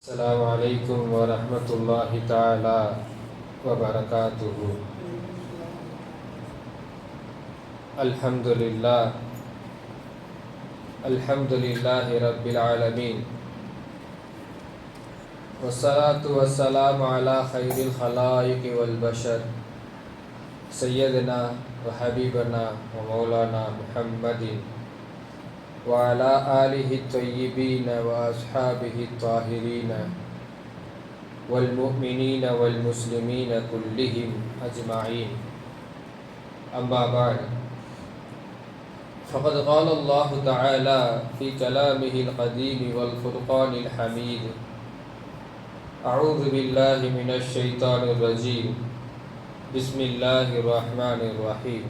السلام عليكم ورحمة الله تعالى وبركاته. الحمد لله رب العالمين، والصلاة والسلام على خير الخلائق والبشر سيدنا وحبيبنا ومولانا محمد وعلى آله الطيبين وأصحابه الطاهرين والمؤمنين والمسلمين كلهم أجمعين. أما بعد، فقد قال الله تعالى في كلامه القديم والفرقان الحميد: أعوذ بالله من الشيطان الرجيم، بسم الله الرحمن الرحيم.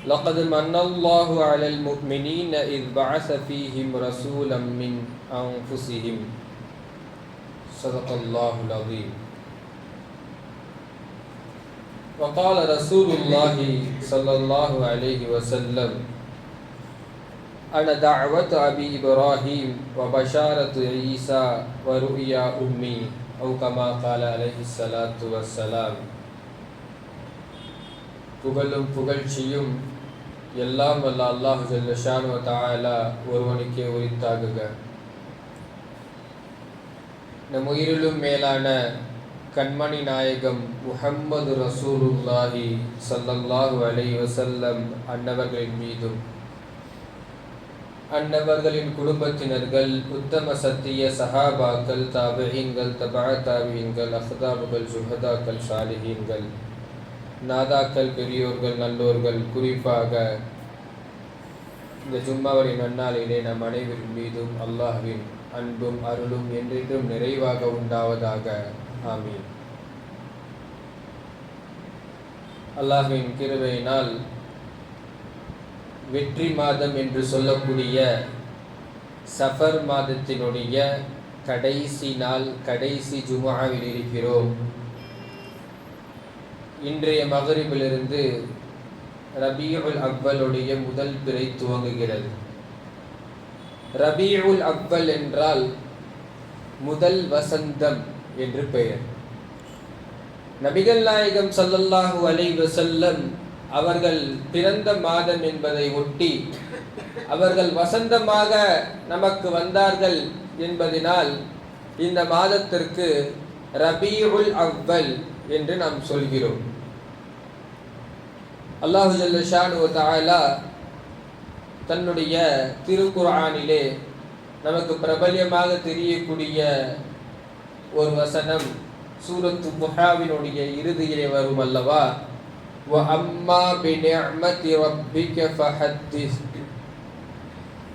لقد من الله على المؤمنين إذ بعث فيهم رسولا من أنفسهم. صدق الله العظيم. وقال رسول الله صلى الله عليه وسلم: أنا دعوة أبي إبراهيم وبشارة عيسى ورؤيا أمي، أو كما قال عليه الصلاة والسلام. புகழும் புகழ்ச்சியும் எல்லாம் வல்ல அல்லாஹ் ஜல்ல ஷானு வ தஆலா ஒருவனுக்கே உரித்தாகுக. நம் உயிரிலும் மேலான கண்மணி நாயகம் முஹம்மது ரசூலுல்லாஹி ஸல்லல்லாஹு அலைஹி வஸல்லம் அன்னவர்களின் மீதும் அன்னவர்களின் குடும்பத்தினர்கள், உத்தம சத்திய சஹாபாக்கள், தாபிஈன்கள், தபஅ தாபிஈன்கள், அஹ்தாபுகள், சுஹதாக்கள், சாலிஹீன்கள், நாதாக்கள், பெரியோர்கள், நல்லோர்கள், குறிப்பாக இந்த ஜும்மாவுடைய நன்னாளிலே நம் அனைவரின் மீதும் அல்லாஹ்வின் அன்பும் அருளும் என்றென்றும் நிறைவாக உண்டாவதாக. ஆமீன். அல்லாஹ்வின் கிருபையினால் வெற்றி மாதம் என்று சொல்லக்கூடிய சஃபர் மாதத்தினுடைய கடைசி நாள், கடைசி ஜும்ஆவில் இருக்கிறோம். இன்றைய மகரிபிலிருந்து ரபீஉல் அவ்வலுடைய முதல் பிறை துவங்குகிறது. ரபீஉல் அவ்வல் என்றால் முதல் வசந்தம் என்று பெயர். நபிகள் நாயகம் ஸல்லல்லாஹு அலைஹி வஸல்லம் அவர்கள் பிறந்த மாதம் என்பதை ஒட்டி அவர்கள் வசந்தமாக நமக்கு வந்தார்கள் என்பதனால் இந்த மாதத்திற்கு ரபீஉல் அவ்வல் என்று நாம் சொல்கிறோம். அல்லாஹு ஜல்ல ஷானு வ தஆலா தன்னுடைய திருக்குர்ஆனிலே நமக்கு பிரபல்யமாக தெரியக்கூடிய ஒரு வசனம் சூரத்து முஹாவினுடைய இறுதியிலே வரும் அல்லவா, வ அம்மா பிநிஅமதி ரப்பிக ஃபஹத்திஸ்.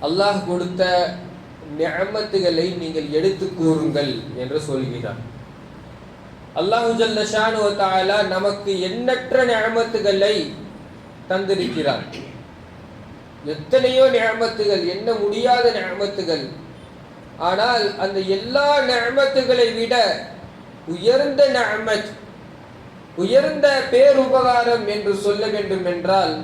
அல்லாஹ் கொடுத்த நிஅமத்துகளை நீங்கள் எடுத்து கூறுங்கள் என்று சொல்கிறார். அல்லாஹு ஜல்ல ஷானு வ தஆலா நமக்கு எண்ணற்ற நிஅமத்துகளை தந்திருக்கிறார். எத்தனையோ நிஅமத்துகள், எண்ண முடியாத நிஅமத்துகள். ஆனால் அந்த எல்லா நிஅமத்துகளை விட உயர்ந்த நிஅமத், உயர்ந்த பேருபகாரம் என்று சொல்ல வேண்டும் என்றால்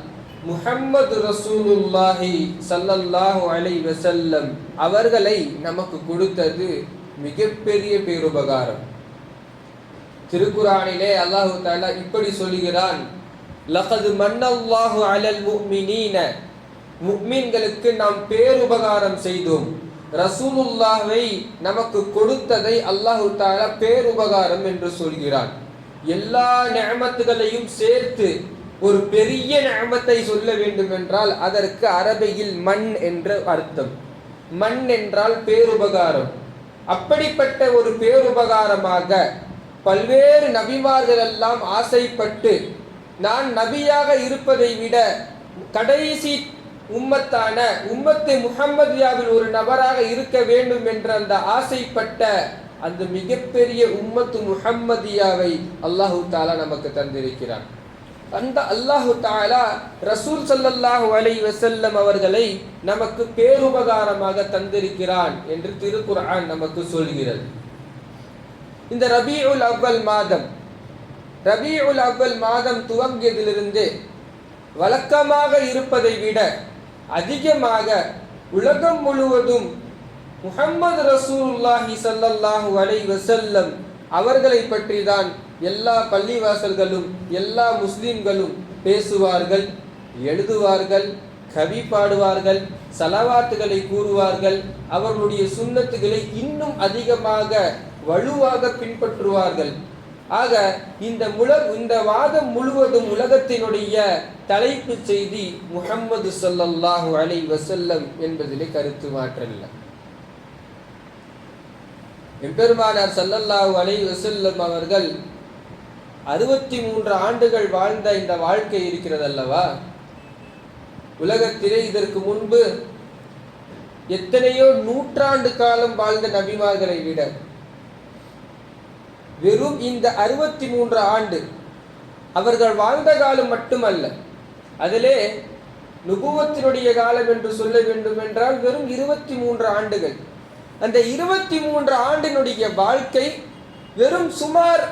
முஹம்மது ரசூலுல்லாஹி ஸல்லல்லாஹு அலைஹி வஸல்லம் அவர்களை நமக்கு கொடுத்தது மிகப்பெரிய பேருபகாரம். திருக்குர்ஆனிலே அல்லாஹ் தஆலா இப்படி சொல்கிறான்: லகத் மன்னல்லாஹு அலல் முஃமினீன, முஃமின்களுக்கு நாம் பேருபகாரம் செய்தோம். ரசூலுல்லாஹ்வை நமக்கு கொடுத்ததை அல்லாஹ் தஆலா பேருபகாரம் என்று சொல்கிறான். எல்லா நிஅமத்துகளையும் சேர்த்து ஒரு பெரிய நிஅமத்தை சொல்ல வேண்டும் என்றால் அதற்கு அரபியில் மன் என்ற அர்த்தம். மன் என்றால் பேருபகாரம். அப்படிப்பட்ட ஒரு பேருபகாரமாக பல்வேறு நபிமார்கள் எல்லாம் ஆசைப்பட்டு நான் நபியாக இருப்பதை விட கடைசி உம்மத்தான உம்மத்து முஹம்மதியாவில் ஒரு நபராக இருக்க வேண்டும் என்ற அந்த ஆசைப்பட்ட அந்த மிகப்பெரிய உம்மத்து முஹம்மதியாவை அல்லாஹு தஆலா நமக்கு தந்திருக்கிறான். அந்த அல்லாஹு தஆலா ரசூல் ஸல்லல்லாஹு அலைஹி வஸல்லம் அவர்களை நமக்கு பேருபகாரமாக தந்திருக்கிறான் என்று திருக்குர்ஆன் நமக்கு சொல்கிறது. இந்த ரபீஉல் அவ்வல் மாதம், ரபீஉல் அவ்வல் மாதம் துவங்கியதிலிருந்து வழக்கமாக இருப்பதை விட அதிகமாக உலகம் முழுவதும் முஹம்மது ரசூலுல்லாஹி ஸல்லல்லாஹு அலைஹி வஸல்லம் அவர்களை பற்றி தான் எல்லா பள்ளிவாசல்களும் எல்லா முஸ்லிம்களும் பேசுவார்கள், எழுதுவார்கள், கவி பாடுவார்கள், சலவாத்துகளை கூறுவார்கள், அவர்களுடைய சுன்னத்துகளை இன்னும் அதிகமாக வலுவாக பின்பற்றுவார்கள். ஆக இந்த வாதம் முழுவதும் உலகத்தினுடைய தலைப்பு செய்தி முஹம்மது ஸல்லல்லாஹு அலைஹி வஸல்லம் என்பதிலே கருத்து மாற்றல்ல. எம்பெருமானார் ஸல்லல்லாஹு அலைஹி வஸல்லம் அவர்கள் 63 ஆண்டுகள் வாழ்ந்த இந்த வாழ்க்கை இருக்கிறது அல்லவா, உலகத்திலே இதற்கு முன்பு எத்தனையோ நூற்றாண்டு காலம் வாழ்ந்த நபிமார்களை விட வெறும் இந்த 63 ஆண்டு அவர்கள் வாழ்ந்த காலம் மட்டுமல்ல, அதிலே நுபுவத்தினுடைய காலம் என்று சொல்ல வேண்டும் என்றால் வெறும் 23 ஆண்டுகள். அந்த 23 ஆண்டினுடைய வாழ்க்கை வெறும் சுமார்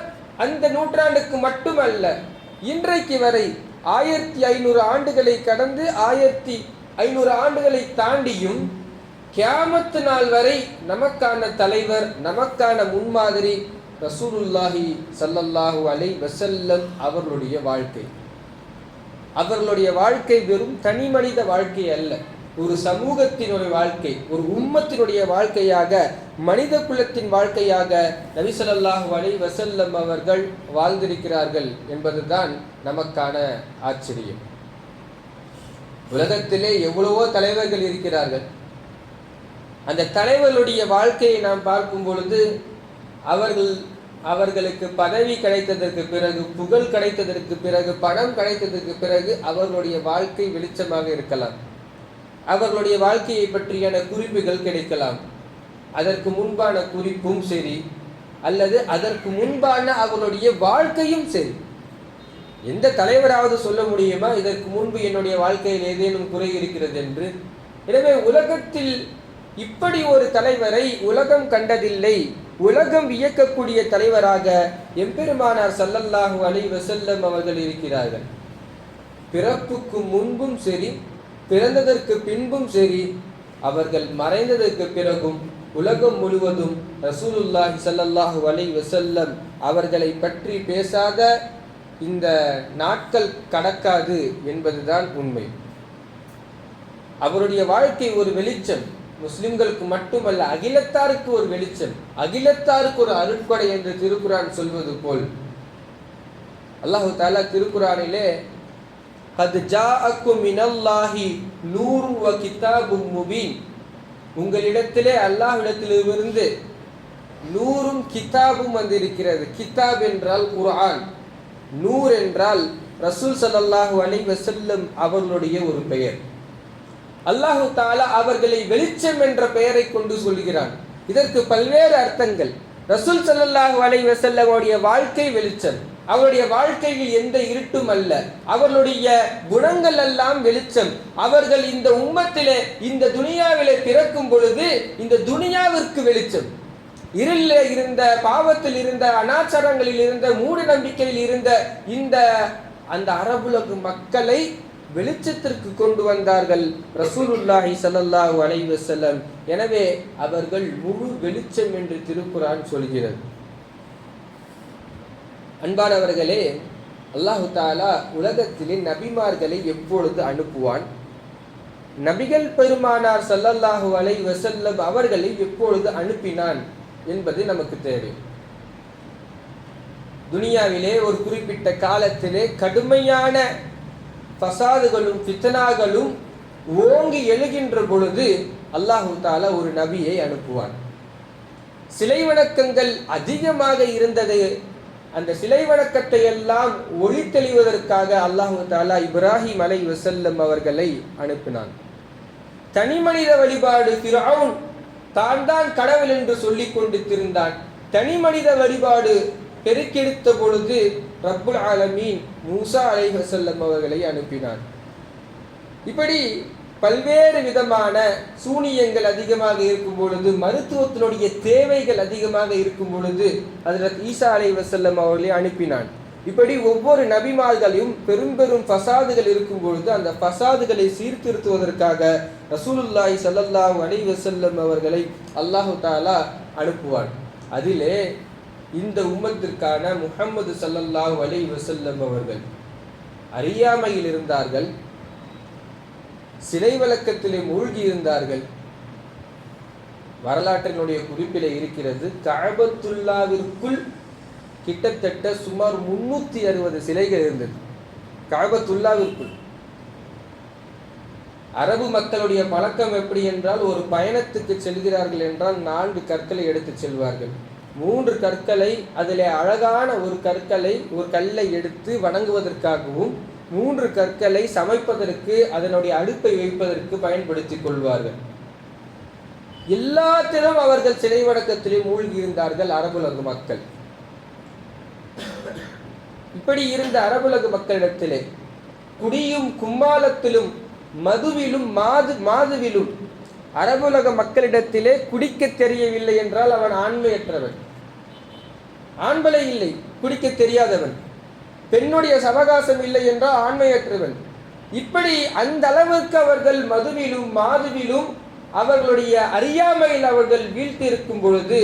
அந்த நூற்றாண்டுக்கு மட்டுமல்ல, இன்றைக்கு வரை 1500 ஆண்டுகளை கடந்து 1500 ஆண்டுகளை தாண்டியும் கியாமத்து நாள் வரை நமக்கான தலைவர், நமக்கான முன்மாதிரி ரசூலுல்லாஹி ஸல்லல்லாஹு அலைஹி வஸல்லம் அவர்களுடைய வாழ்க்கை வெறும் தனி மனித வாழ்க்கை அல்ல, ஒரு சமூகத்தினுடைய வாழ்க்கை, ஒரு உம்மத்தினுடைய வாழ்க்கையாக, மனித குலத்தின் வாழ்க்கையாக நபி ஸல்லல்லாஹு அலைஹி வஸல்லம் அவர்கள் வாழ்ந்திருக்கிறார்கள் என்பதுதான் நமக்கான ஆச்சரியம். உலகத்திலே எவ்வளவோ தலைவர்கள் இருக்கிறார்கள். அந்த தலைவர்களுடைய வாழ்க்கையை நாம் பார்க்கும் பொழுது அவர்களுக்கு பதவி கிடைத்ததற்கு பிறகு, புகழ் கிடைத்ததற்கு பிறகு, பணம் கிடைத்ததற்கு பிறகு அவர்களுடைய வாழ்க்கை வெளிச்சமாக இருக்கலாம், அவர்களுடைய வாழ்க்கையை பற்றியான குறிப்புகள் கிடைக்கலாம். அதற்கு முன்பான குறிப்பும் சரி, அல்லது அதற்கு முன்பான அவர்களுடைய வாழ்க்கையும் சரி. எந்த தலைவராவது சொல்ல முடியுமா இதற்கு முன்பு என்னுடைய வாழ்க்கையில் ஏதேனும் குறை இருக்கிறது என்று? எனவே உலகத்தில் இப்படி ஒரு தலைவரை உலகம் கண்டதில்லை. உலகம் வியக்கக்கூடிய தலைவராக எம்பெருமானார் ஸல்லல்லாஹு அலைஹி வஸல்லம் அவர்கள் இருக்கிறார்கள். பிறப்புக்கு முன்பும் சரி, பிறந்ததற்கு பின்பும் சரி, அவர்கள் மறைந்ததற்கு பிறகும் உலகம் முழுவதும் ரசூலுல்லாஹி ஸல்லல்லாஹு அலைஹி வஸல்லம் அவர்களை பற்றி பேசாத இந்த நாட்கள் கடக்காது என்பதுதான் உண்மை. அவருடைய வாழ்க்கை ஒரு வெளிச்சம், முஸ்லிம்களுக்கு மட்டுமல்ல அகிலத்தாருக்கு ஒரு வெளிச்சம், அகிலத்தாருக்கு ஒரு அருட்கொடை என்று திருக்குரான் சொல்வது போல் அல்லாஹு தஆலா திருக்குரானிலே கத் ஜாஅக்கும் மினல்லாஹி நூரும் வ கிதாபும் முபீன், உங்களிடத்திலே அல்லாஹ்விடத்திலிருந்து நூரும் கிதாபும் வந்திருக்கிறது. கிதாப் என்றால் குர்ஆன், நூர் என்றால் ரசூல் ஸல்லல்லாஹு அலைஹி வஸல்லம் அவர்களுடைய ஒரு பெயர். அல்லாஹு தஆலா அவர்களை வெளிச்சம் என்ற பெயரை கொண்டு சொல்கிறான். இதற்கு பல்வேறு அர்த்தங்கள். ரசூல் ஸல்லல்லாஹு அலைஹி வஸல்லம் அவருடைய வாழ்க்கை வெளிச்சம், அவருடைய வாழ்க்கையில் எந்த இருட்டும் அல்ல, அவர்களுடைய குணங்கள் எல்லாம் வெளிச்சம். அவர்கள் இந்த உம்மத்திலே, இந்த துனியாவிலே பிறக்கும் பொழுது இந்த துனியாவிற்கு வெளிச்சம். இருளில் இருந்த, பாவத்தில் இருந்த, அனாச்சாரங்களில் இருந்த, மூட நம்பிக்கையில் இருந்த அந்த அரபுலகு மக்களை வெளிச்சத்திற்கு கொண்டு வந்தார்கள் ரசூலுல்லாஹி ஸல்லல்லாஹு அலைஹி வஸல்லம். எனவே அவர்கள் முழு வெளிச்சம் என்று திருக்குரான் சொல்கிறது. அன்பானவர்களே, அல்லாஹு தஆலா உலகத்திலே நபிமார்களை எப்பொழுது அனுப்புவான், நபிகள் பெருமானார் ஸல்லல்லாஹு அலைஹி வஸல்லம் அவர்களை எப்பொழுது அனுப்பினான் என்பது நமக்கு தேவை. துனியாவிலே ஒரு குறிப்பிட்ட காலத்திலே கடுமையான ஃபசாதுகளும் ஃபித்னாகளும் ஓங்கி எழுகின்ற பொழுது அல்லாஹு தஆலா ஒரு நபியை அனுப்புவான். சிலை வணக்கங்கள் அதிகமாக இருந்தது, அந்த சிலை வணக்கத்தை எல்லாம் ஒளி தெளிவதற்காக அல்லாஹு தஆலா இப்ராஹிம் அலைஹிஸ்ஸலாம் அவர்களை அனுப்பினான். தனி மனித வழிபாடு, ஃபிரௌன் தான் கடவுள் என்று சொல்லிக் கொண்டு திரிந்தான். தனி மனித வழிபாடு பெருக்கெடுத்த பொழுது ரப்புல் ஆலமீன் மூசா அலைஹிஸ்ஸலாம் அவர்களை அனுப்பினான். இப்படி பல்வேறு விதமான சூனியங்கள் அதிகமாக இருக்கும் பொழுது, மருத்துவத்தினுடைய தேவைகள் அதிகமாக இருக்கும் பொழுது ஹஜ்ரத் ஈசா அலைஹிஸ்ஸலாம் அவர்களை அனுப்பினான். இப்படி ஒவ்வொரு நபிமார்களையும் பெரும் பெரும் ஃபசாதுகள் இருக்கும் பொழுது அந்த ஃபசாதுகளை சீர்திருத்துவதற்காக ரசூலுல்லாஹி ஸல்லல்லாஹு அலைஹி வஸல்லம் அவர்களை அல்லாஹு தஆலா அனுப்புவான். அதிலே இந்த உம்மத்திற்கான முஹம்மது ஸல்லல்லாஹு அலைஹி வஸல்லம் அவர்கள் அறியாமையில் இருந்தார்கள், சிலை வழக்கத்திலே மூழ்கி இருந்தார்கள். வரலாற்றினுடைய குறிப்பிலே இருக்கிறது, கஅபத்துல்லாவிற்குள் கிட்டத்தட்ட சுமார் 360 சிலைகள் இருந்தது. கஅபத்துல்லாவிற்குள் அரபு மக்களுடைய பழக்கம் எப்படி என்றால், ஒரு பயணத்துக்கு செல்கிறார்கள் என்றால் 4 கற்களை எடுத்து செல்வார்கள். 3 கற்களை, அதிலே அழகான ஒரு கல்லை எடுத்து வணங்குவதற்காகவும் 3 கற்களை சமைப்பதற்கு, அதனுடைய அடுப்பை வைப்பதற்கு பயன்படுத்திக் கொள்வார்கள். எல்லாத்திலும் அவர்கள் சிலை வணக்கத்திலே மூழ்கி இருந்தார்கள் அரபுலக மக்கள். இப்படி இருந்த அரபுலக மக்களிடத்திலே குடியும் கும்மாளத்திலும் மதுவிலும் மாதுவிலும் அரபுலக மக்களிடத்திலே குடிக்க தெரியவில்லை என்றால் அவன் ஆண்மையற்றவன், ஆண்பலை இல்லை, குடிக்க தெரியாதவன். பெண்ணுடைய சவகாசம் இல்லை என்றால் ஆண்மையற்றவன். இப்படி அந்த அளவுக்கு அவர்கள் மதுவிலும் மாதுவிலும் அவர்களுடைய அறியாமையில் அவர்கள் வீழ்த்தி இருக்கும் பொழுது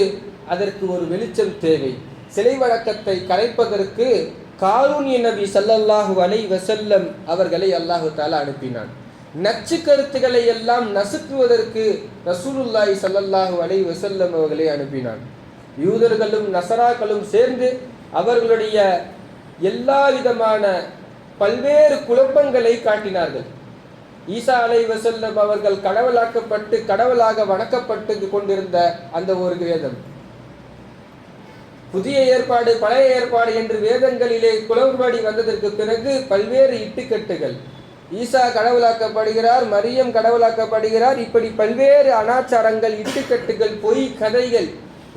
அதற்கு ஒரு வெளிச்சம் தேவை. சிலை வழக்கத்தை கலைப்பதற்கு காரூன்ய நபி ஸல்லல்லாஹு அலைஹி வஸல்லம் அவர்களை அல்லாஹு தஆலா அனுப்பினான். நச்சு கருத்துக்களை எல்லாம் நசுக்குவதற்கு ரசூலுல்லாஹி ஸல்லல்லாஹு அலைஹி வஸல்லம் அவர்களை அனுப்பினான். யூதர்களும் நசராக்களும் சேர்ந்து அவர்களுடைய எல்லா விதமான பல்வேறு குழப்பங்களை காட்டினார்கள். ஈசா அலைஹி வஸல்லம் அவர்கள் கடவுளாக்கப்பட்டு கடவுளாக வணக்கப்பட்டு கொண்டிருந்த அந்த ஒரு வேதம், புதிய ஏற்பாடு பழைய ஏற்பாடு என்று வேதங்களிலே குளறுபடி வந்ததற்கு பிறகு பல்வேறு இட்டுக்கட்டுகள், ஈசா கடவுளாக்கப்படுகிறார், மரியம் கடவுளாக்கப்படுகிறார், இப்படி பல்வேறு அனாச்சாரங்கள், இட்டுக்கட்டுகள், பொய் கதைகள்,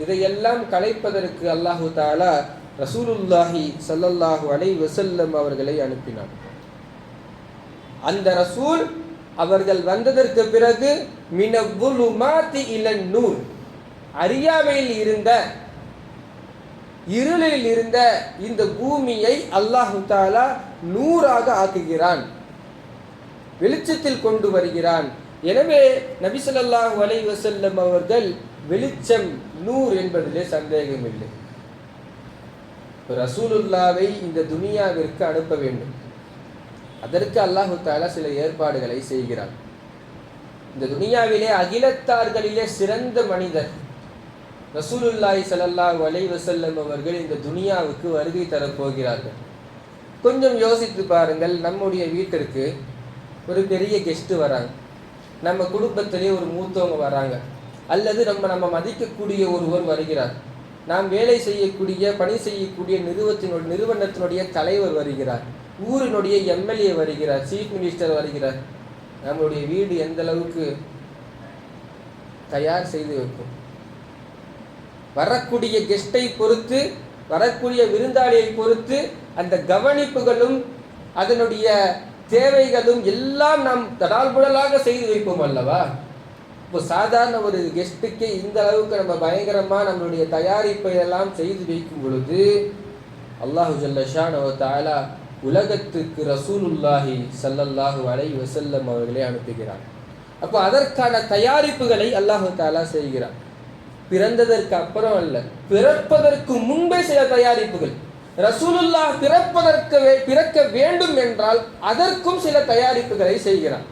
இதையெல்லாம் கலைப்பதற்கு அல்லாஹு தஆலா ரசூலுல்லாஹி ஸல்லல்லாஹு அலைஹி வஸல்லம் அவர்களை அனுப்பினார். அந்த ரசூல் அவர்கள் வந்ததற்கு பிறகு மினவ்வுலுமாத்தி இலன் நூர், அறியாமையில் இருந்த, இருளில் இருந்த இந்த பூமியை அல்லாஹு தஆலா நூறாக ஆக்குகிறான், வெளிச்சத்தில் கொண்டு வருகிறான். எனவே நபி ஸல்லல்லாஹு அலைஹி வஸல்லம் அவர்கள் வெளிச்சம், நூர் என்பதிலே சந்தேகமில்லை. ரசூலுல்லாவை இந்த துனியாவிற்கு அனுப்ப வேண்டும். அதற்கு அல்லாஹு தஆலா சில ஏற்பாடுகளை செய்கிறார். இந்த துனியாவிலே அகிலத்தார்களிலே சிறந்த மனிதர் ரசூலுல்லாஹி ஸல்லல்லாஹு அலைஹி வஸல்லம் அவர்கள் இந்த துனியாவுக்கு வருகை தரப்போகிறார்கள். கொஞ்சம் யோசித்து பாருங்கள், நம்முடைய வீட்டிற்கு ஒரு பெரிய கெஸ்ட் வராங்க, நம்ம குடும்பத்திலே ஒரு மூத்தவங்க வராங்க, அல்லது நம்ம மதிக்கக்கூடிய ஒருவர் வருகிறார், நாம் வேலை செய்யக்கூடிய பணி செய்யக்கூடிய நிறுவனத்தினுடைய தலைவர் வருகிறார், ஊரினுடைய எம்எல்ஏ வருகிறார், சீஃப் மினிஸ்டர் வருகிறார். நம்மளுடைய வீடு எந்த அளவுக்கு தயார் செய்து வைப்போம்? வரக்கூடிய கெஸ்டை பொறுத்து, வரக்கூடிய விருந்தாளியை பொறுத்து அந்த கவனிப்புகளும் அதனுடைய தேவைகளும் எல்லாம் நாம் தடால்புடலாக செய்து வைப்போம் அல்லவா? இப்போ சாதாரண ஒரு கெஸ்ட்டுக்கு இந்த அளவுக்கு நம்ம பயங்கரமாக நம்மளுடைய தயாரிப்பை எல்லாம் செய்து வைக்கும் பொழுது அல்லாஹு ஜல்ல ஷானஹு வ தஆலா உலகத்துக்கு ரசூலுல்லாஹி ஸல்லல்லாஹு அலைஹி வஸல்லம் அவர்களை அனுப்புகிறார். அப்போ அதற்கான தயாரிப்புகளை அல்லாஹு தஆலா செய்கிறார். பிறந்ததற்கு அப்புறம் அல்ல, பிறப்பதற்கு முன்பே சில தயாரிப்புகள். ரசூலுல்லாஹ் பிறக்க வேண்டும் என்றால் அதற்கும் சில தயாரிப்புகளை செய்கிறார்.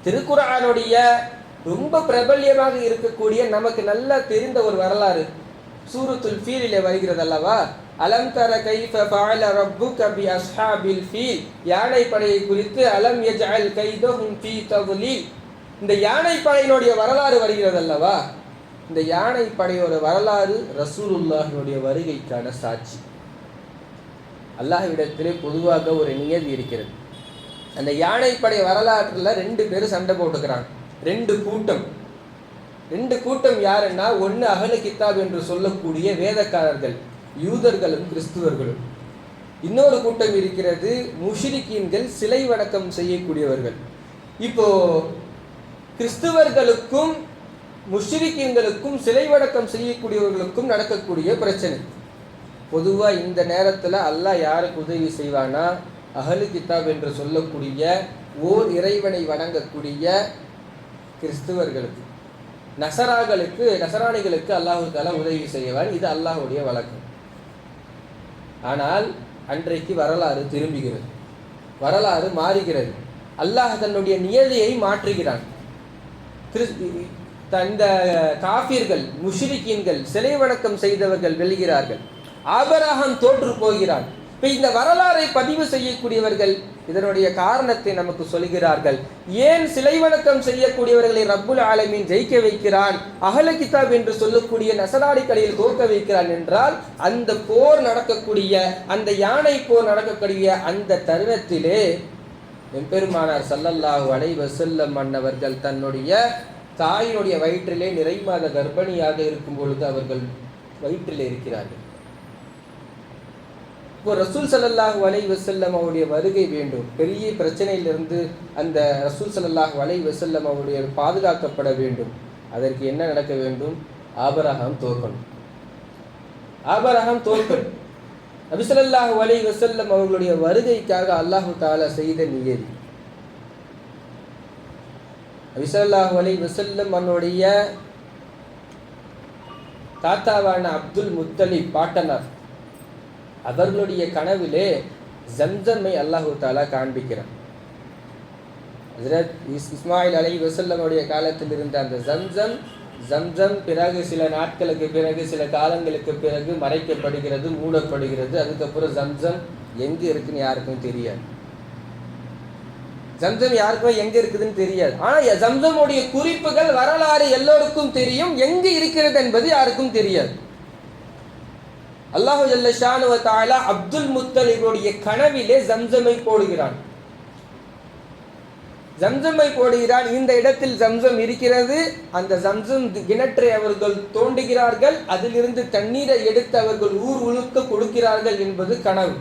திருக்குர்ஆனுடைய ரொம்ப பிரபல்யமாக இருக்கக்கூடிய நமக்கு நல்லா தெரிந்த ஒரு வரலாறு சூரத்துல் ஃபீலிலே வருகிறது அல்லவா? அலம் தர கைஃப ஃபஅல ரப்புக பி அஸ்ஹாபில் ஃபீல், யானை படையை குறித்து அலம் யஜ்அல் கைதஹும் ஃபீ தவ்லீல், இந்த யானை படையினுடைய வரலாறு வருகிறது அல்லவா? இந்த யானை படையோட வரலாறு ரசூலுல்லாஹினுடைய வருகைக்கான சாட்சி. அல்லாஹ்விடத்திலே பொதுவாக ஒரு நியதி இருக்கிறது. அந்த யானைப்படை வரலாற்றில் 2 பேர் சண்டை போட்டுக்கிறாங்க. 2 கூட்டம் யாருன்னா, ஒன்று அஹ்லு கிதாப் என்று சொல்லக்கூடிய வேதக்காரர்கள், யூதர்களும் கிறிஸ்துவர்களும். இன்னொரு கூட்டம் இருக்கிறது முஷ்ரிக்கீன்கள், சிலை வணக்கம் செய்யக்கூடியவர்கள். இப்போ கிறிஸ்துவர்களுக்கும் முஷ்ரிக்கீன்களுக்கும் சிலை வணக்கம் செய்யக்கூடியவர்களுக்கும் நடக்கக்கூடிய பிரச்சனை. பொதுவாக இந்த நேரத்தில் அல்லாஹ் யாருக்கு உதவி செய்வானா, அஹ்லு கிதாப் என்று சொல்லக்கூடிய ஓர் இறைவனை வணங்கக்கூடிய கிறிஸ்துவர்களுக்கு, நசராணிகளுக்கு அல்லாஹு தஆலா உதவி செய்வார். இது அல்லாஹுடைய வழக்கம். ஆனால் அன்றைக்கு வரலாறு திரும்புகிறது, வரலாறு மாறுகிறது. அல்லாஹ் தன்னுடைய நியதியை மாற்றுகிறான். இந்த காஃபிர்கள், முஷ்ரிக்கீன்கள், சிலை வணக்கம் செய்தவர்கள் வெல்கிறார்கள். ஆபிரகாம் தோற்று போகிறான். இப்போ இந்த வரலாறை பதிவு செய்யக்கூடியவர்கள் இதனுடைய காரணத்தை நமக்கு சொல்கிறார்கள். ஏன் சிலை வணக்கம் செய்யக்கூடியவர்களை ரப்புல் ஆலமீன் ஜெயிக்க வைக்கிறான், அஹ்லு கிதாப் என்று சொல்லக்கூடிய நசராணிகளில் தோற்க வைக்கிறான் என்றால், அந்த போர் நடக்கக்கூடிய, அந்த யானை போர் நடக்கக்கூடிய அந்த தருணத்திலே எம்பெருமானார் ஸல்லல்லாஹு அலைஹி வஸல்லம் அன்னவர்கள் தன்னுடைய தாயினுடைய வயிற்றிலே நிறைமாத கர்ப்பிணியாக இருக்கும் பொழுது அவர்கள் வயிற்றிலே இருக்கிறார்கள். இப்போ ரசூல் ஸல்லல்லாஹு அலைஹி வஸல்லம் அவருடைய வருகை வேண்டும். பெரிய பிரச்சனையிலிருந்து அந்த ரசூல் ஸல்லல்லாஹு அலைஹி வஸல்லம் அவருடைய பாதுகாக்கப்பட வேண்டும். அதற்கு என்ன நடக்க வேண்டும்? ஆபிரகாம் தோற்கணும். ஆபிரகாம் தோற்கணும். நபி ஸல்லல்லாஹு அலைஹி வஸல்லம் அவர்களுடைய வருகைக்காக அல்லாஹு தஆலா செய்த நியதி. நபி ஸல்லல்லாஹு அலைஹி வஸல்லம் அவருடைய தாத்தாவான அப்துல் முத்தலிப் பாட்டனார், அவர்களுடைய கனவிலே ஜம்சம்மை அல்லாஹு தஆலா காண்பிக்கிறான். ஹஜ்ரத் இஸ்மாயில் அலைஹி வஸல்லம் உடைய காலத்தில் இருந்த அந்த ஜம்சம் பிறகு சில நாட்களுக்கு பிறகு, சில காலங்களுக்கு பிறகு மறைக்கப்படுகிறது, மூடப்படுகிறது. அதுக்கப்புறம் ஜம்சம் எங்கே இருக்குன்னு யாருக்கும் தெரியாது. ஜம்சம் யாருக்கும் எங்க இருக்குதுன்னு தெரியாது. ஆனால் ஜம்சமுடைய குறிப்புகள், வரலாறு எல்லோருக்கும் தெரியும். எங்கு இருக்கிறது என்பது யாருக்கும் தெரியாது. அல்லாஹு ஜல்ல ஷானுவ தஆலா அப்துல் முத்தலிபுடைய கனவிலே ஜம்சமை போடுகிறான். ஜம்சமை போடுகிறான். இந்த இடத்தில் ஜம்சம் இருக்கிறது. அந்த ஜம்சம் கிணற்றை அவர்கள் தோண்டுகிறார்கள். அதிலிருந்து தண்ணீரை எடுத்து அவர்கள் ஊர் உழுக்க கொடுக்கிறார்கள் என்பது கனவு.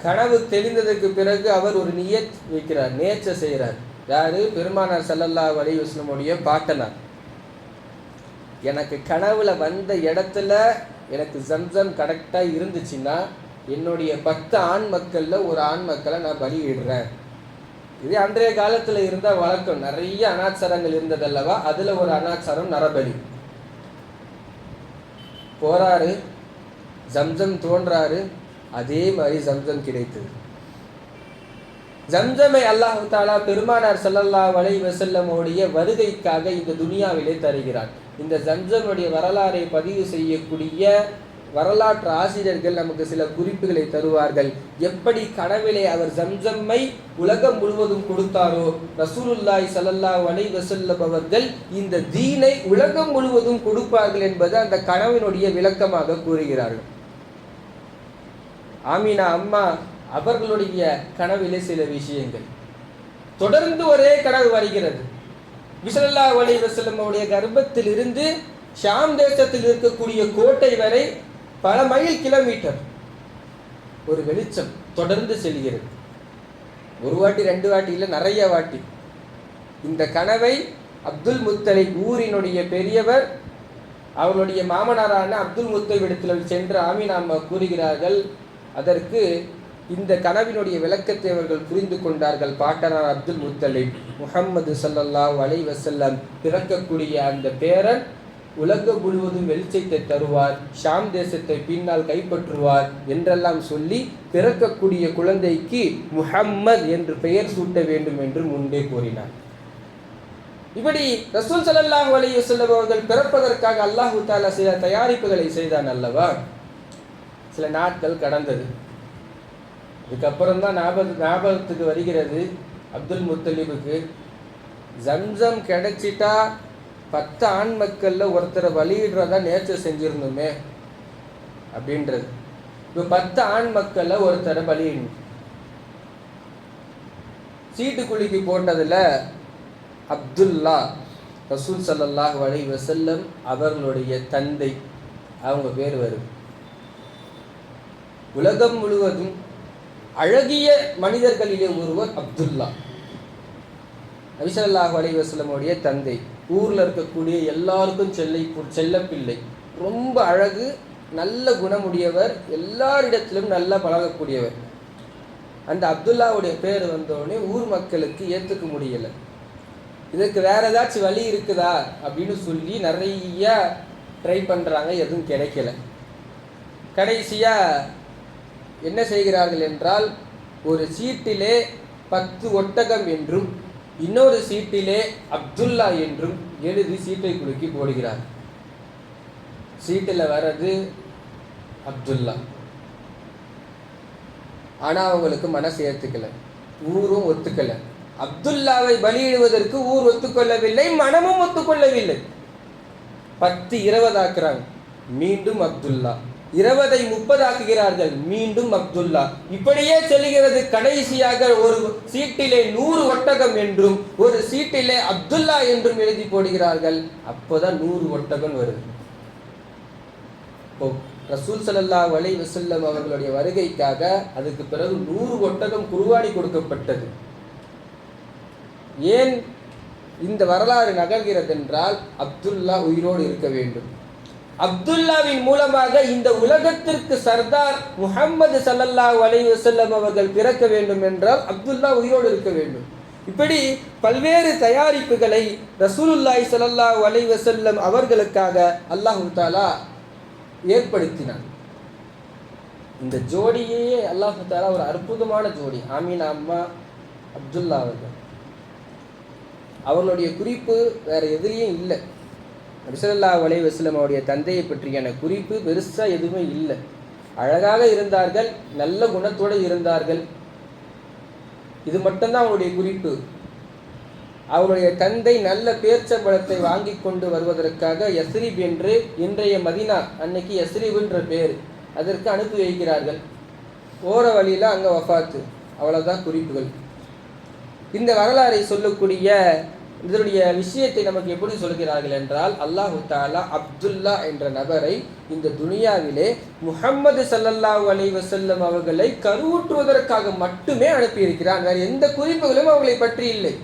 கனவு தெளிந்ததற்கு பிறகு அவர் ஒரு நியத் வைக்கிறார், நேர்ச்சை செய்கிறார். யாரு? பெருமானார் ஸல்லல்லாஹு அலைஹி வஸல்லம் உடைய பாட்டனார். எனக்கு கனவுல வந்த இடத்துல எனக்கு ஜம்சம் கரெக்டாக இருந்துச்சுன்னா என்னுடைய 10 ஆண் மக்கள்ல ஒரு ஆண் மக்களை நான் பலியிடுறேன். இது அன்றைய காலத்தில் இருந்த வழக்கம். நிறைய அனாச்சாரங்கள் இருந்ததல்லவா, அதுல ஒரு அனாச்சாரம் நரபலி. போறாரு, ஜம்சம் தோன்றாரு, அதே மாதிரி ஜம்சம் கிடைத்தது. ஜம்சமை அல்லாஹ் தஆலா பெருமானார் ஸல்லல்லாஹு அலைஹி வஸல்லம் உடைய வருகைக்காக இந்த துனியாவிலே தருகிறார். இந்த ஜம்சமுடைய வரலாறை பதிவு செய்யக்கூடிய வரலாற்று ஆசிரியர்கள் நமக்கு சில குறிப்புகளை தருவார்கள். எப்படி கனவிலே அவர் ஜம்சம்மை உலகம் முழுவதும் கொடுத்தாரோ, ரசூலுல்லாஹி ஸல்லல்லாஹு அலைஹி வஸல்லம் அவர்கள் இந்த தீனை உலகம் முழுவதும் கொடுப்பார்கள் என்பது அந்த கனவினுடைய விளக்கமாக கூறுகிறார்கள். ஆமீனா அம்மா அவர்களுடைய கனவிலே சில விஷயங்கள் தொடர்ந்து ஒரே கனவு வருகிறது. ஸல்லல்லாஹு அலைஹி வஸல்லம் அவருடைய கர்ப்பத்தில் இருந்து ஷாம் தேசத்தில் இருக்கக்கூடிய கோட்டை வரை பல மைல் கிலோமீட்டர் ஒரு வெளிச்சம் தொடர்ந்து செல்கிறது. ஒரு வாட்டி, 2 வாட்டி இல்லை, நிறைய வாட்டி. இந்த கனவை அப்துல் முத்தலிப் ஊரினுடைய பெரியவர் அவருடைய மாமனாரான அப்துல் முத்தலிபிடத்தில் சென்று ஆமீனா அம்மா கூறுகிறார்கள். அதற்கு இந்த கனவினுடைய விளக்கத்தை அவர்கள் புரிந்து கொண்டார்கள். பாட்டனார் அப்துல் முத்தலிப் முஹம்மது ஸல்லல்லாஹு அலைஹி வஸல்லம் பிறக்கக்கூடிய அந்த பேரன் உலகம் முழுவதும் வெளிச்சத்தை தருவார், ஷாம் தேசத்தை பின்னால் கைப்பற்றுவார் என்றெல்லாம் சொல்லி பிறக்கக்கூடிய குழந்தைக்கு முஹம்மது என்று பெயர் சூட்ட வேண்டும் என்று முன்பே கூறினார். இப்படி ரசூல் ஸல்லல்லாஹு அலைஹி வஸல்லம் அவர்கள் பிறப்பதற்காக அல்லாஹு தஆலா சில தயாரிப்புகளை செய்தான் அல்லவா. சில நாட்கள் கடந்தது. இதுக்கப்புறம் தான் ஞாபகத்துக்கு வருகிறது அப்துல் முத்தலிபுக்கு ஜம்சம் கிடைச்சிட்டா 10 ஆண் மக்கள்ல ஒருத்தரை பலியிடுறதா நேர்ச்சை செஞ்சிருந்தோமே அப்படின்றது. இப்போ 10 ஆண் மக்கள்ல ஒருத்தரை பலியிடணும். சீட்டுக்குழிக்கு போட்டதுல அப்துல்லா ரசூல் ஸல்லல்லாஹு அலைஹி வஸல்லம் அவர்களுடைய தந்தை, அவங்க பேர் வருது. உலகம் முழுவதும் அழகிய மனிதர்களிலே ஒருவர் அப்துல்லா. நபி ஸல்லல்லாஹு அலைஹி வஸல்லம் உடைய தந்தை. ஊரில் இருக்கக்கூடிய எல்லாருக்கும் செல்ல பிள்ளை. ரொம்ப அழகு, நல்ல குணமுடையவர், எல்லாரிடத்திலும் நல்லா பழகக்கூடியவர். அந்த அப்துல்லாவுடைய பேர் வந்தோடனே ஊர் மக்களுக்கு ஏற்றுக்க முடியலை. இதுக்கு வேற ஏதாச்சும் வழி இருக்குதா அப்படின்னு சொல்லி நிறைய ட்ரை பண்ணுறாங்க, எதுவும் கிடைக்கல. கடைசியாக என்ன செய்கிறார்கள் என்றால், ஒரு சீட்டிலே 10 ஒட்டகம் என்றும் இன்னொரு சீட்டிலே அப்துல்லா என்றும் எழுதி சீட்டை குலுக்கி போடுகிறார். சீட்டில் வர்றது அப்துல்லா. ஆனால் அவங்களுக்கு மனசு ஏற்றுக்கலை, ஊரும் ஒத்துக்கலை. அப்துல்லாவை பலியிடுவதற்கு ஊர் ஒத்துக்கொள்ளவில்லை, மனமும் ஒத்துக்கொள்ளவில்லை. 10 20 ஆக்குறாங்க, மீண்டும் அப்துல்லா. 20 30 ஆக்குகிறார்கள், மீண்டும் அப்துல்லா. இப்படியே செல்கிறது. கடைசியாக ஒரு சீட்டிலே 100 ஒட்டகம் என்றும் ஒரு சீட்டிலே அப்துல்லா என்றும் எழுதி போடுகிறார்கள். அப்போதான் 100 ஒட்டகம் வருது. ரசூல் ஸல்லல்லாஹு அலைஹி வஸல்லம் அவர்களுடைய வருகைக்காக அதுக்கு பிறகு 100 ஒட்டகம் குர்பானி கொடுக்கப்பட்டது. ஏன் இந்த வரலாறு நகர்கிறது என்றால், அப்துல்லா உயிரோடு இருக்க வேண்டும். அப்துல்லாவின் மூலமாக இந்த உலகத்திற்கு சர்தார் முஹம்மது ஸல்லல்லாஹு அலைஹி வஸல்லம் அவர்கள் பிறக்க வேண்டும் என்றால் அப்துல்லா உயிரோடு இருக்க வேண்டும். இப்படி பல்வேறு தயாரிப்புகளை ரசூலுல்லாஹி ஸல்லல்லாஹு அலைஹி வஸல்லம் அவர்களுக்காக அல்லாஹ் தஆலா ஏற்படுத்தினான். இந்த ஜோடியே அல்லாஹ் தஆலா ஒரு அற்புதமான ஜோடி. ஆமீனா அம்மா, அப்துல்லா அவர்கள். அவர்களுடைய குறிப்பு வேற எதுலேயும் இல்லை. நபி ஸல்லல்லாஹு அலைஹி வஸல்லம் அவருடைய தந்தையை பற்றியான குறிப்பு பெருசாக எதுவுமே இல்லை. அழகாக இருந்தார்கள், நல்ல குணத்தோடு இருந்தார்கள். இது மட்டும்தான் அவருடைய குறிப்பு. அவருடைய தந்தை நல்ல பேர்ச்சம்பழத்தை வாங்கி கொண்டு வருவதற்காக யஸ்ரிப் என்று, இன்றைய மதீனா, அன்னைக்கு யஸ்ரிப் என்ற பேர், அதற்கு அனுப்பி வைக்கிறார்கள். ஓர வழியில் அங்கே வஃபாத்து. அவ்வளோதான் குறிப்புகள். இந்த வரலாறை சொல்லக்கூடிய இதனுடைய விஷயத்தை நமக்கு எப்படி சொல்கிறார்கள் என்றால், அல்லாஹு தஆலா அப்துல்லா என்ற நபரை இந்த துனியாவிலே முஹம்மது ஸல்லல்லாஹு அலைஹி வஸல்லம் அவர்களை கருவுற்றுவதற்காக மட்டுமே அனுப்பியிருக்கிறான். வேறு எந்த குறிப்புகளும் அவர்களை பற்றி இல்லை.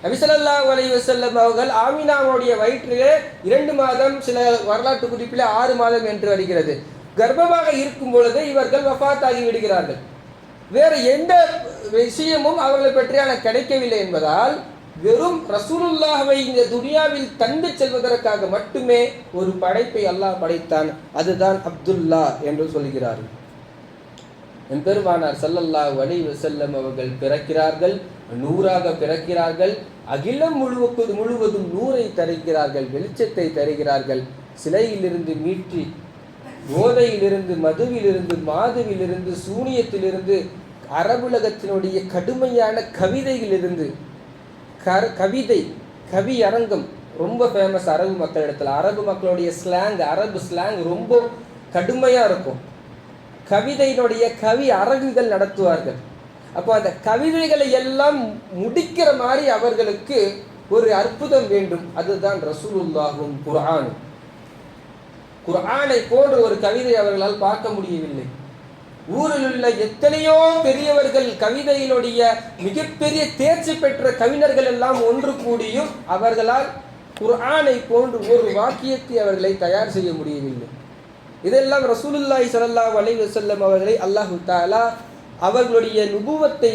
நபி ஸல்லல்லாஹு அலைஹி வஸல்லம் அவர்கள் ஆமினாவுடைய வயிற்றிலே 2 மாதம், சில வரலாற்று குறிப்பில் 6 மாதம் என்று வருகிறது, கர்ப்பமாக இருக்கும் பொழுது இவர்கள் வஃபாத்தாகி விடுகிறார்கள். வேறு எந்த விஷயமும் அவர்களை பற்றியான கிடைக்கவில்லை என்பதால் வெறும் ரசூலுல்லாஹ்வை இந்த துனியாவில் தந்து செல்வதற்காக மட்டுமே ஒரு படைப்பை அல்லாஹ் படைத்தான். அதுதான் அப்துல்லா என்று சொல்கிறார்கள். எம்பெருமானார் ஸல்லல்லாஹு அலைஹி வஸல்லம் அவர்கள் பிறக்கிறார்கள், 100ஆக பிறக்கிறார்கள். அகிலம் முழுவதும் நூரை தருகிறார்கள், வெளிச்சத்தை தருகிறார்கள். சிலையிலிருந்து மீட்டி, போதையிலிருந்து, மதுவிலிருந்து, மாதுவிலிருந்து, சூனியத்திலிருந்து, அரபுலகத்தினுடைய கடுமையான கவிதையிலிருந்து, கவி அரங்கம் ரொம்ப ஃபேமஸ் அரபு மக்களிடத்தில். அரபு மக்களுடைய ஸ்லாங், அரபு ஸ்லாங் ரொம்ப கடுமையாக இருக்கும். கவிதையினுடைய கவி அரங்குகள் நடத்துவார்கள். அப்போ அந்த கவிதைகளை எல்லாம் முடிக்கிற மாதிரி அவர்களுக்கு ஒரு அற்புதம் வேண்டும். அதுதான் ரசூலுல்லாஹும் குர்ஆனும். குர்ஆனை போன்ற ஒரு கவிதை அவர்களால் பார்க்க முடியவில்லை. ஊரில் உள்ள எத்தனையோ பெரியவர்கள், கவிதையினுடைய மிகப்பெரிய தேர்ச்சி பெற்ற கவிஞர்கள் எல்லாம் ஒன்று கூடியும் அவர்களால் குர்ஆனை போன்று ஒரு வாக்கியத்தை அவர்களை தயார் செய்ய முடியவில்லை. இதெல்லாம் ரசூலுல்லாஹி ஸல்லல்லாஹு அலைஹி வஸல்லம் அவர்களை அல்லாஹ் தஆலா அவர்களுடைய நுபுவத்தை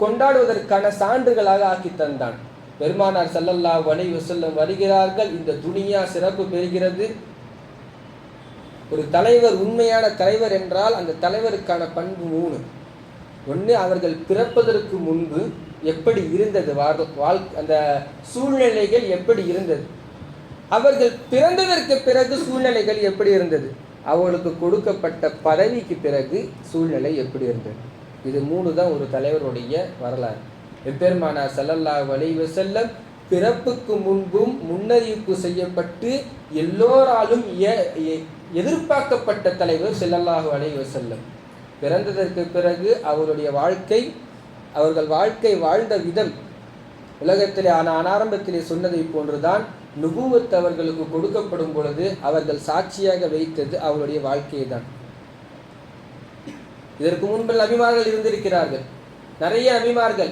கொண்டாடுவதற்கான சான்றுகளாக ஆக்கி தந்தான். பெருமானார் ஸல்லல்லாஹு அலைஹி வஸல்லம் வருகிறார்கள், இந்த துனியா சிறப்பு பெறுகிறது. ஒரு தலைவர், உண்மையான தலைவர் என்றால் அந்த தலைவருக்கான பண்பு 3. 1, அவர்கள் பிறப்பதற்கு முன்பு எப்படி இருந்தது, அந்த சூழ்நிலைகள் எப்படி இருந்தது, அவர்கள் பிறந்ததற்கு பிறகு சூழ்நிலைகள் எப்படி இருந்தது, அவர்களுக்கு கொடுக்கப்பட்ட பதவிக்கு பிறகு சூழ்நிலை எப்படி இருந்தது. இது 3 தான் ஒரு தலைவருடைய வரலாறு. எம்பெருமானார் ஸல்லல்லாஹு அலைஹி வஸல்லம் பிறப்புக்கு முன்பும் முன்னறிவிப்பு செய்யப்பட்டு எல்லோராலும் எதிர்பார்க்கப்பட்ட தலைவர் ஸல்லல்லாஹு அலைஹி வஸல்லம். பிறந்ததற்கு பிறகு அவருடைய வாழ்க்கை, அவர்கள் வாழ்க்கை வாழ்ந்த விதம் உலகத்திலே ஆரம்பத்திலே சொன்னதை போன்றுதான். நுபுவத் அவர்களுக்கு கொடுக்கப்படும் பொழுது அவர்கள் சாட்சியாக வைத்தது அவருடைய வாழ்க்கையை தான். இதற்கு முன்பு நபிமார்கள் இருந்திருக்கிறார்கள், நிறைய நபிமார்கள்.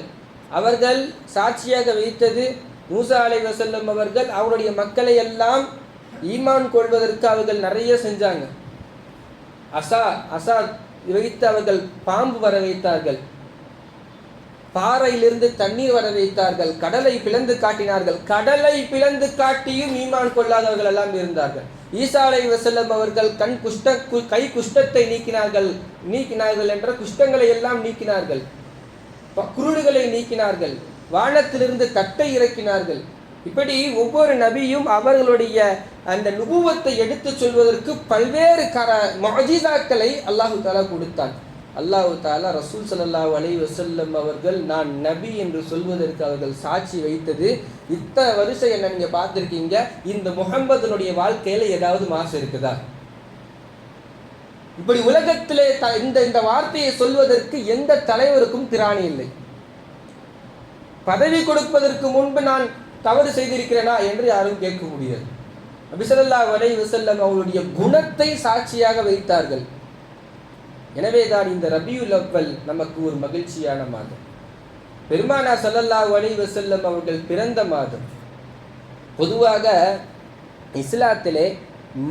அவர்கள் சாட்சியாக வைத்தது மூசா அலைஹிஸ்ஸலாம் அவர்கள் அவருடைய மக்களை எல்லாம் ஈமான் கொள்வதற்கு அவர்கள் நிறைய செஞ்சாங்க. அசா அசா வைத்து அவர்கள் பாம்பு வர வைத்தார்கள், பாறையிலிருந்து தண்ணீர் வர வைத்தார்கள், கடலை பிளந்து காட்டினார்கள். கடலை பிளந்து காட்டியும் ஈமான் கொள்ளாதவர்கள் எல்லாம் இருந்தார்கள். ஈசா அலைஹிஸ்ஸலாம் அவர்கள் கை குஷ்டத்தை நீக்கினார்கள் என்ற குஷ்டங்களை எல்லாம் நீக்கினார்கள், குருடுகளை நீக்கினார்கள், வானத்திலிருந்து தட்டை இறக்கினார்கள். இப்படி ஒவ்வொரு நபியும் அவர்களுடைய அந்த நுபுவத்தை எடுத்து சொல்வதற்கு பல்வேறு முஅஜிசாக்களை அல்லாஹு தாலா கொடுத்தான். அல்லாஹு தாலா ரசூல் ஸல்லல்லாஹு அலைஹி வஸல்லம் அவர்கள் நான் நபி என்று சொல்வதற்கு அவர்கள் சாட்சி வைத்தது இத்தனை வருஷம் என்ன நீங்க பார்த்துருக்கீங்க. இந்த முஹம்மதுனுடைய வாழ்க்கையில ஏதாவது மாசம் இருக்குதா? இப்படி உலகத்திலே இந்த வார்த்தையை சொல்வதற்கு எந்த தலைவருக்கும் திராணி இல்லை. பதவி கொடுப்பதற்கு முன்பு நான் தவறு செய்திருக்கிறேனா என்று யாரும் கேட்க முடியாது. நபி ஸல்லல்லாஹு அலைஹி வஸல்லம் அவருடைய குணத்தை சாட்சியாக வைத்தார்கள். எனவே தான் இந்த ரபியுல் அவ்வல் நமக்கு ஒரு மகிழ்ச்சியான மாதம். பெருமானார் ஸல்லல்லாஹு அலைஹி வஸல்லம் அவர்கள் பிறந்த மாதம். பொதுவாக இஸ்லாத்திலே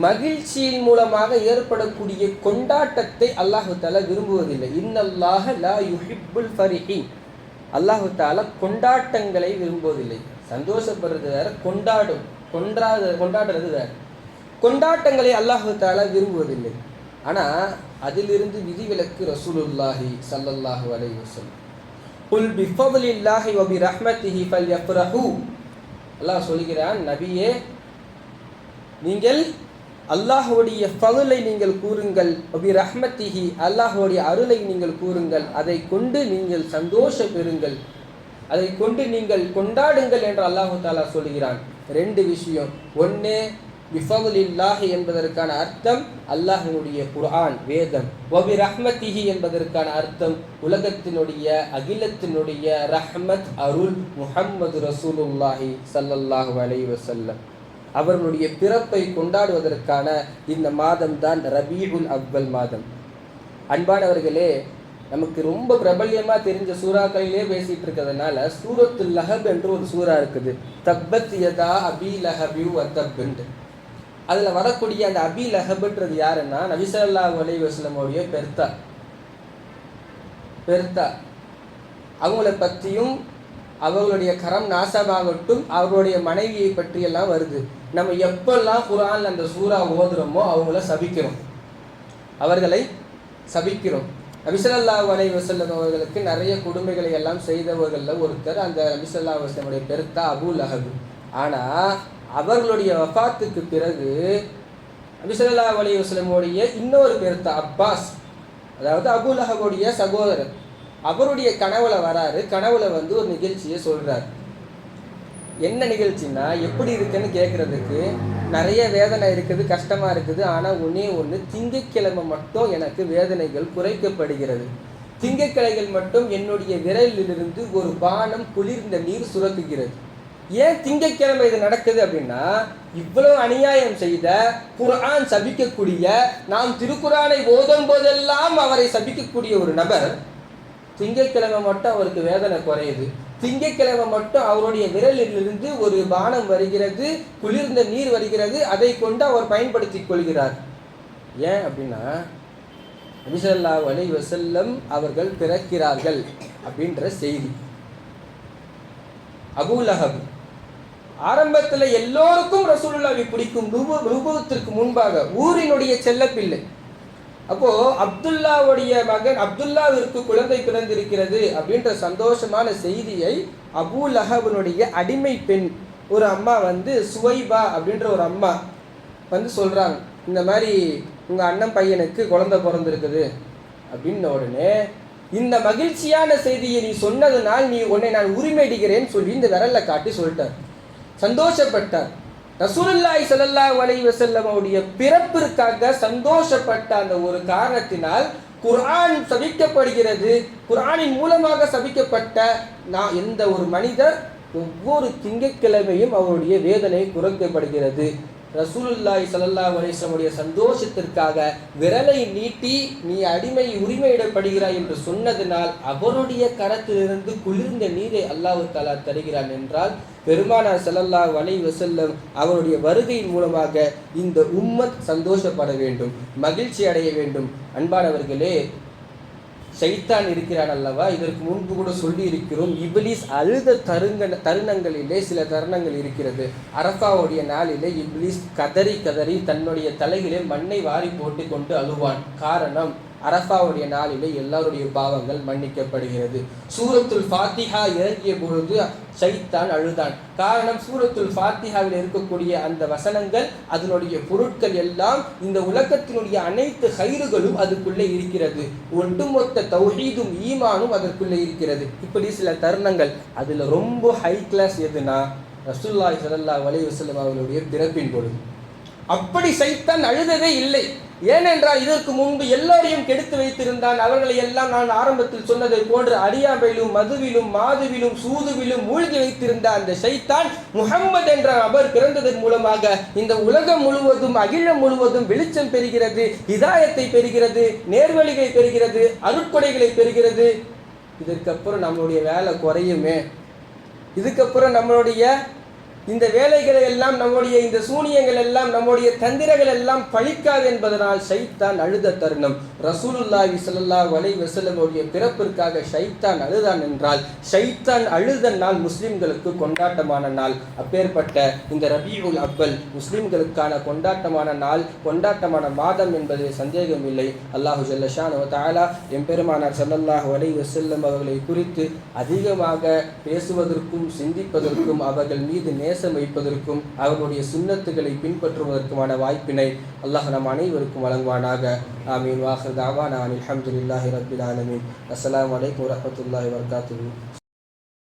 மகிழ்ச்சியின் மூலமாக ஏற்படக்கூடிய கொண்டாட்டத்தை அல்லாஹு தஆலா விரும்புவதில்லை. இன்னல்லாஹ லா யுஹிப்புல் ஃபரிஹீன். அல்லாஹு தஆலா கொண்டாட்டங்களை விரும்புவதில்லை. சந்தோஷப்படுறது வேற, கொண்டாடுறது வேற. கொண்டாட்டங்களை அல்லாஹு தஆலா விரும்புவதில்லை. ஆனால் அதிலிருந்து விதிவிலக்கு ரசூலுல்லாஹி ஸல்லல்லாஹு அலைஹி வஸல்லம். குல் பிஃபத்லில்லாஹி வ பிரஹ்மத்திஹி ஃபல்யஃப்ரஹு. அல்லாஹ் சொல்கிறான், நபியே நீங்கள் அல்லாஹ்வுடைய ஃபضலை நீங்கள் கூறுங்கள், வபி ரஹ்மத்திஹி அல்லாஹ்வுடைய அருளை நீங்கள் கூறுங்கள், அதை கொண்டு நீங்கள் சந்தோஷம் பெறுங்கள், அதை கொண்டு நீங்கள் கொண்டாடுங்கள் என்று அல்லாஹு தாலா சொல்கிறான். ரெண்டு விஷயம். ஒன்று பிஃபத்லில்லாஹி என்பதற்கான அர்த்தம் அல்லாஹ்வுடைய குர்ஆன் வேதம், வபி ரஹ்மத்திஹி என்பதற்கான அர்த்தம் உலகத்தினுடைய அகிலத்தினுடைய ரஹ்மத் அருள் முஹம்மது ரசூலுல்லாஹி ஸல்லல்லாஹு அலைஹி வஸல்லம் அவர்களுடைய பிறப்பை கொண்டாடுவதற்கான இந்த மாதம் தான் ரபீஉல் அவ்வல் மாதம். அன்பானவர்களே, நமக்கு ரொம்ப பிரபல்யமாக தெரிஞ்ச சூறாக்களிலே பேசிகிட்டு இருக்கிறதுனால சூரத்துல் லஹப் என்று ஒரு சூறா இருக்குது. தப்பத் யதா அபி லஹபி வ தப். அதில் வரக்கூடிய அந்த அபி லஹப்ன்றது யாருன்னா நபி ஸல்லல்லாஹு அலைஹி வஸல்லமுடைய பெர்த்தா. அவங்கள பற்றியும் அவர்களுடைய கரம் நாசமாகட்டும் அவர்களுடைய மனைவியை பற்றியெல்லாம் வருது. நம்ம எப்பெல்லாம் குர்ஆன்ல அந்த சூறா ஓதுறோமோ அவர்களை சபிக்கிறோம். நபி ஸல்லல்லாஹு அலைஹி வஸல்லம் அவர்களுக்கு நிறைய கொடுமைகளை எல்லாம் செய்தவர்களில் ஒருத்தர் அந்த நபி ஸல்லல்லாஹு அலைஹி வஸல்லமுடைய பெருத்தா அபூ லஹப். ஆனால் அவர்களுடைய வஃபாத்துக்கு பிறகு நபி ஸல்லல்லாஹு அலைஹி வஸல்லமுடைய இன்னொரு பெருத்தா அப்பாஸ், அதாவது அபூ லஹபுடைய சகோதரர், அவருடைய கனவுல வராரு. கனவுல ஒரு நிகழ்ச்சியை சொல்றார். என்ன நிகழ்ச்சின்னா, எப்படி இருக்குன்னு கேட்கறதுக்கு நிறைய வேதனை இருக்குது, கஷ்டமா இருக்குது. ஆனால் ஒன்று திங்கட்கிழமை மட்டும் எனக்கு வேதனைகள் குறைக்கப்படுகிறது. திங்கட்கிழமைகள் மட்டும் என்னுடைய விரலிலிருந்து ஒரு பானம் குளிர்ந்த நீர் சுரக்குகிறது. ஏன் திங்கட்கிழமை இது நடக்குது அப்படின்னா, இவ்வளவு அநியாயம் செய்த குர்ஆன் சபிக்கக்கூடிய, நாம் திருக்குர்ஆனை ஓதும் போதெல்லாம் அவரை சபிக்கக்கூடிய ஒரு நபர் திங்கட்கிழமை மட்டும் அவருக்கு வேதனை குறையுது. திங்கட்கிழமை மட்டும் அவருடைய விரலிலிருந்து ஒரு பானம் வருகிறது, குளிர்ந்த நீர் வருகிறது, அதை கொண்டு அவர் பயன்படுத்தி கொள்கிறார். ஏன் அப்படின்னா, நபி ஸல்லல்லாஹு அலைஹி வஸல்லம் அவர்கள் பிறக்கிறார்கள் அப்படின்ற செய்தி. அபூ லஹப் ஆரம்பத்தில் எல்லோருக்கும் ரசூலுல்லாஹ்வை பிடிக்கும். நுபுவத்திற்கு முன்பாக ஊரினுடைய செல்லப்பிள்ளை. அப்போ அப்துல்லாவுடைய மகன் அப்துல்லாவிற்கு குழந்தை பிறந்திருக்கிறது அப்படின்ற சந்தோஷமான செய்தியை அபூ லஹபனுடைய அடிமை பெண் ஒரு அம்மா சுவைபா அப்படின்ற ஒரு அம்மா சொல்றாங்க, இந்த மாதிரி உங்க அண்ணன் பையனுக்கு குழந்தை பிறந்திருக்குது அப்படின்ன உடனே, இந்த மகிழ்ச்சியான செய்தியை நீ சொன்னதுனால் உன்னை நான் உரிமையிடுகிறேன்னு சொல்லி இந்த விரல்ல காட்டி சொல்லிட்டார், சந்தோஷப்பட்டார். ரசூலுல்லாஹி ஸல்லல்லாஹு அலைஹி வஸல்லம் அவருடைய பிறப்பிற்காக சந்தோஷப்பட்ட அந்த ஒரு காரணத்தினால் குர்ஆன் சபிக்கப்படுகிறது. குர்ஆனின் மூலமாக சபிக்கப்பட்ட எந்த ஒரு மனிதர் ஒவ்வொரு திங்கட்கிழமையும் அவருடைய வேதனை குறைக்கப்படுகிறது. ரசூலுல்லாஹி ஸல்லல்லாஹு அலைஹி வஸல்லம் சந்தோஷத்திற்காக விரலை நீட்டி நீ அடிமை உரிமையிடப்படுகிறாய் என்று சொன்னதனால் அவருடைய கரத்திலிருந்து குளிர்ந்த நீரை அல்லாஹ் தஆலா தருகிறான் என்றால் பெருமானார் ஸல்லல்லாஹு அலைஹி வஸல்லம் அவருடைய வருகையின் மூலமாக இந்த உம்மத் சந்தோஷப்பட வேண்டும், மகிழ்ச்சி அடைய வேண்டும். அன்பானவர்களே, ஷைத்தான் இருக்கிறான் அல்லவா, இதற்கு முன்பு கூட சொல்லி இருக்கிறோம். இப்லீஸ் அழுத தருணங்களிலே சில தருணங்கள் இருக்கிறது. அரஃபாவுடைய நாளிலே இப்லீஸ் கதறி கதறி தன்னுடைய தலையிலே மண்ணை வாரி போட்டு கொண்டு அழுவான். காரணம், அரஃபாவுடைய நாளிலே எல்லாருடைய பாவங்கள் மன்னிக்கப்படுகிறது. சூரத்துல் ஃபாத்திஹா இறங்கிய பொழுது ஷைத்தான் அழுதான். காரணம், சூரத்துல் ஃபாத்திஹாவில் இருக்கக்கூடிய அந்த வசனங்கள், அதனுடைய பொருட்கள் எல்லாம் இந்த உலகத்தினுடைய அனைத்து ஹைறுகளும் அதுக்குள்ளே இருக்கிறது. ஒட்டுமொத்த தௌஹீதும் ஈமானும் அதற்குள்ளே இருக்கிறது. இப்படி சில தருணங்கள். அதில் ரொம்ப ஹை கிளாஸ் எதுனா ரசூலுல்லாஹி ஸல்லல்லாஹு அலைஹி வஸல்லம் அவர்களுடைய பிறப்பின் பொழுது. அப்படி ஷைத்தான் அழுததே இல்லை. ஏனென்றால் இதற்கு முன்பு எல்லோரையும் கெடுத்து வைத்திருந்தான். அவர்களை எல்லாம் நான் ஆரம்பத்தில் சொன்னதை போன்று அறியாமையிலும் மதுவிலும் மாதுவிலும் சூதுவிலும் மூழ்கி வைத்திருந்த அந்த ஷைத்தான் முஹம்மது என்ற நபர் பிறந்ததன் மூலமாக இந்த உலகம் முழுவதும் அகிலம் முழுவதும் வெளிச்சம் பெறுகிறது, ஹிதாயத்தை பெறுகிறது, நேர்வழிகளை பெறுகிறது, அருட்கொடைகளை பெறுகிறது. இதற்கப்புறம் நம்மளுடைய வேலை குறையுமே, இதுக்கப்புறம் நம்மளுடைய இந்த வேலைகளை எல்லாம், நம்முடைய இந்த சூனியங்கள் எல்லாம், நம்முடைய தந்திரங்கள் எல்லாம் பழிக்காது என்பதனால் ஷைத்தான் அழுத தருணம். ரசூலுல்லாஹி ஸல்லல்லாஹு அலைஹி வஸல்லம் உடைய பிறப்பிற்காக ஷைத்தான் அழுதான் என்றால், ஷைத்தான் அழுத நாள் முஸ்லிம்களுக்கு கொண்டாட்டமான நாள். அப்பேற்பட்ட இந்த ரபீஉல் அவ்வல் முஸ்லிம்களுக்கான கொண்டாட்டமான நாள், கொண்டாட்டமான மாதம் என்பது சந்தேகம் இல்லை. அல்லாஹு ஜல்ல ஷானஹு வ தஆலா எம்பெருமானார் ஸல்லல்லாஹு அலைஹி வஸல்லம் அவர்களை குறித்து அதிகமாக பேசுவதற்கும் சிந்திப்பதற்கும் அவர்கள் மீது வைப்பதற்கும் அவர்களுடைய சுன்னத்துகளை பின்பற்றுவதற்குமான வாய்ப்பினை அல்லாஹ் நம் அனைவருக்கும் வழங்குவானாக. ஆமீன். வாஹிர் தஅவானா அல்ஹம்துலில்லாஹி ரப்பில் ஆலமீன். அஸ்ஸலாமு அலைக்கும் வரஹ்மத்துல்லாஹி வபரகாத்துஹு.